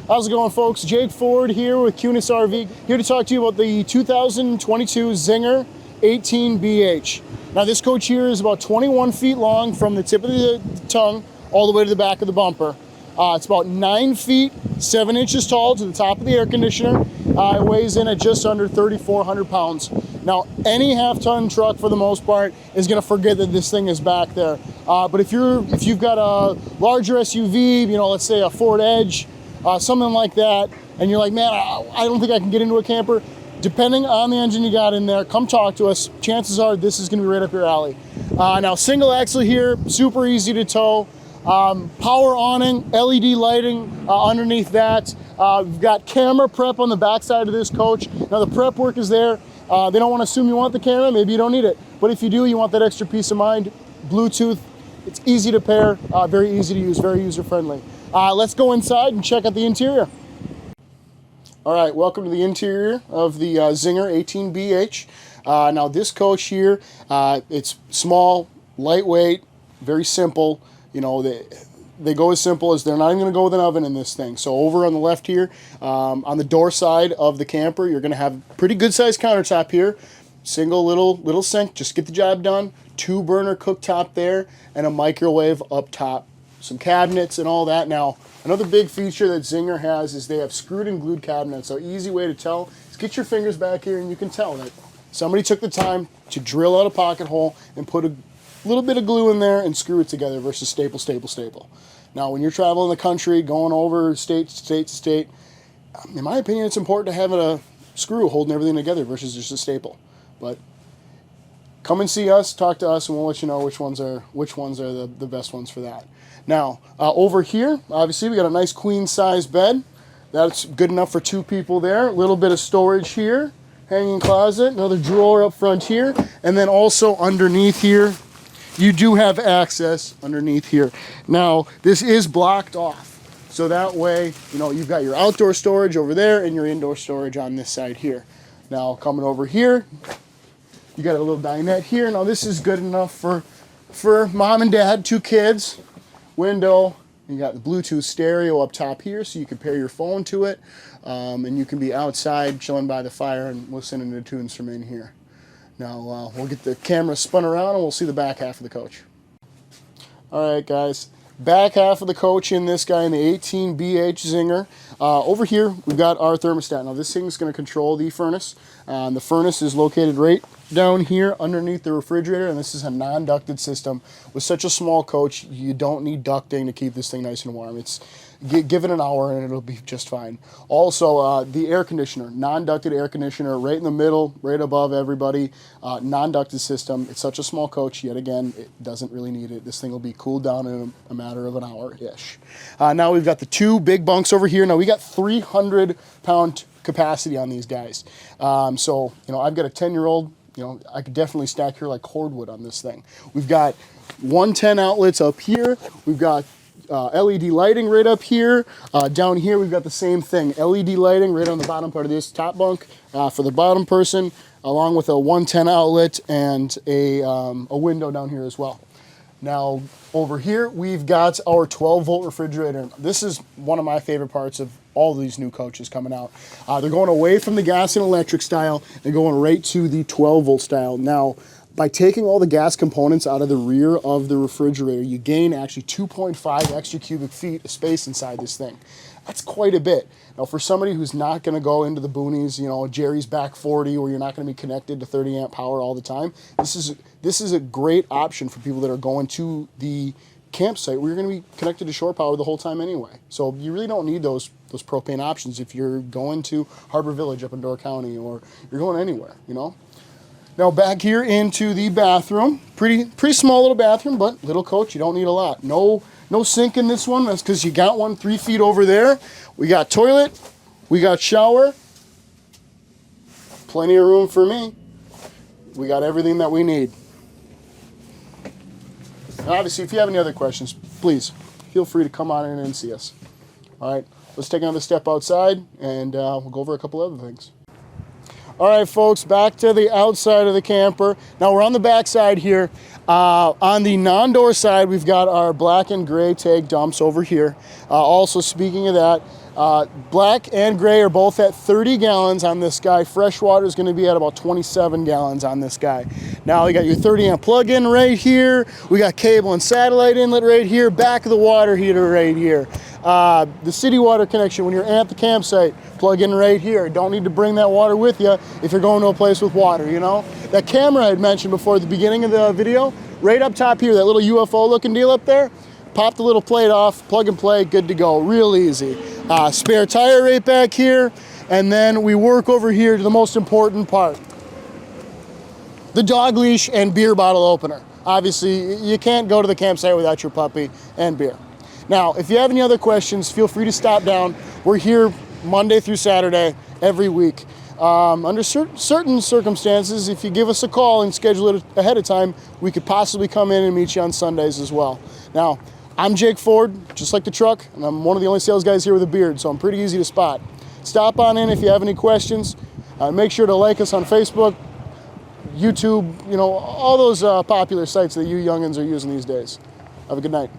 How's it going, folks? Jake Ford here with Kunes RV, here to talk to you about the 2022 Zinger 18BH. Now, this coach here is about 21 feet long from the tip of the tongue all the way to the back of the bumper. It's about 9 feet, 7 inches tall to the top of the air conditioner. It weighs in at just under 3,400 pounds. Now, any half-ton truck, for the most part, is going to forget that this thing is back there. But if you've got a larger SUV, let's say a Ford Edge, something like that, and you're like, man, I don't think I can get into a camper, depending on the engine you got in there, come talk to us. Chances are this is going to be right up your alley. Now, single axle here, super easy to tow. Power awning, LED lighting underneath that. We've got camera prep on the back side of this coach. Now, the prep work is there. They don't want to assume you want the camera. Maybe you don't need it. But if you do, you want that extra peace of mind. Bluetooth, it's easy to pair, very easy to use, very user-friendly. Let's go inside and check out the interior. All right, welcome to the interior of the Zinger 18BH. Now, this coach here, it's small, lightweight, very simple. They go as simple as they're not even going to go with an oven in this thing. So over on the left here, on the door side of the camper, you're going to have pretty good sized countertop here. Single little sink, just get the job done. 2-burner cooktop there, and a microwave up top. Some cabinets and all that. Now, another big feature that Zinger has is they have screwed and glued cabinets. So easy way to tell is get your fingers back here and you can tell that somebody took the time to drill out a pocket hole and put a little bit of glue in there and screw it together versus staple. Now, when you're traveling the country, going over state to state, in my opinion, it's important to have a screw holding everything together versus just a staple. But come and see us, talk to us, and we'll let you know which ones are the best ones for that. Now, over here, obviously, we got a nice queen-size bed. That's good enough for 2 people there. A little bit of storage here, hanging closet, another drawer up front here, and then also underneath here, you do have access underneath here. Now, this is blocked off, so that way, you've got your outdoor storage over there and your indoor storage on this side here. Now, coming over here, you got a little dinette here. Now, this is good enough for mom and dad, 2 kids. Window, you got the Bluetooth stereo up top here, so you can pair your phone to it, and you can be outside chilling by the fire and listening to tunes from in here. Now, we'll get the camera spun around and we'll see the back half of the coach. All right, guys, back half of the coach in this guy in the 18BH Zinger. Over here, we've got our thermostat. Now, this thing's going to control the furnace. The furnace is located right down here underneath the refrigerator, and this is a non-ducted system. With such a small coach, you don't need ducting to keep this thing nice and warm. Give it an hour and it'll be just fine. Also, the air conditioner, non-ducted air conditioner, right in the middle, right above everybody. Non-ducted system. It's such a small coach, yet again, it doesn't really need it. This thing will be cooled down in a matter of an hour-ish. Now we've got the 2 big bunks over here. Now we got 300-pound capacity on these guys. So, I've got a 10-year-old. I could definitely stack here like cordwood on this thing. We've got 110 outlets up here. We've got LED lighting right up here. Down here, we've got the same thing. LED lighting right on the bottom part of this top bunk for the bottom person, along with a 110 outlet and a window down here as well. Now, over here, we've got our 12-volt refrigerator. This is one of my favorite parts of all of these new coaches coming out. They're going away from the gas and electric style and going right to the 12-volt style. Now, by taking all the gas components out of the rear of the refrigerator, you gain actually 2.5 extra cubic feet of space inside this thing. That's quite a bit. Now, for somebody who's not going to go into the boonies, Jerry's back 40, where you're not going to be connected to 30 amp power all the time, this is a great option for people that are going to the campsite where you're going to be connected to shore power the whole time anyway. So you really don't need those propane options if you're going to Harbor Village up in Door County, or you're going anywhere, Now, back here into the bathroom. Pretty small little bathroom, but little coach, you don't need a lot. No sink in this one. That's because you got one 3 feet over there. We got toilet. We got shower. Plenty of room for me. We got everything that we need. And obviously, if you have any other questions, please feel free to come on in and see us. All right, let's take another step outside, and we'll go over a couple other things. All right, folks, back to the outside of the camper. Now we're on the back side here. On the non-door side, we've got our black and gray tag dumps over here. Also, speaking of that, Black and gray are both at 30 gallons on this guy. Freshwater is going to be at about 27 gallons on this guy. Now you got your 30 amp plug-in right here. We got cable and satellite inlet right here. Back of the water heater right here. The city water connection when you're at the campsite, plug in right here. Don't need to bring that water with you if you're going to a place with water, you know. That camera I had mentioned before at the beginning of the video, right up top here, that little UFO looking deal up there, pop the little plate off, plug and play, good to go, real easy. Spare tire right back here, and then we work over here to the most important part. The dog leash and beer bottle opener. Obviously, you can't go to the campsite without your puppy and beer. Now, if you have any other questions, feel free to stop down. We're here Monday through Saturday every week. Under certain circumstances, if you give us a call and schedule it ahead of time, we could possibly come in and meet you on Sundays as well. Now, I'm Jake Ford, just like the truck, and I'm one of the only sales guys here with a beard, so I'm pretty easy to spot. Stop on in if you have any questions. Make sure to like us on Facebook, YouTube, you know, all those popular sites that you youngins are using these days. Have a good night.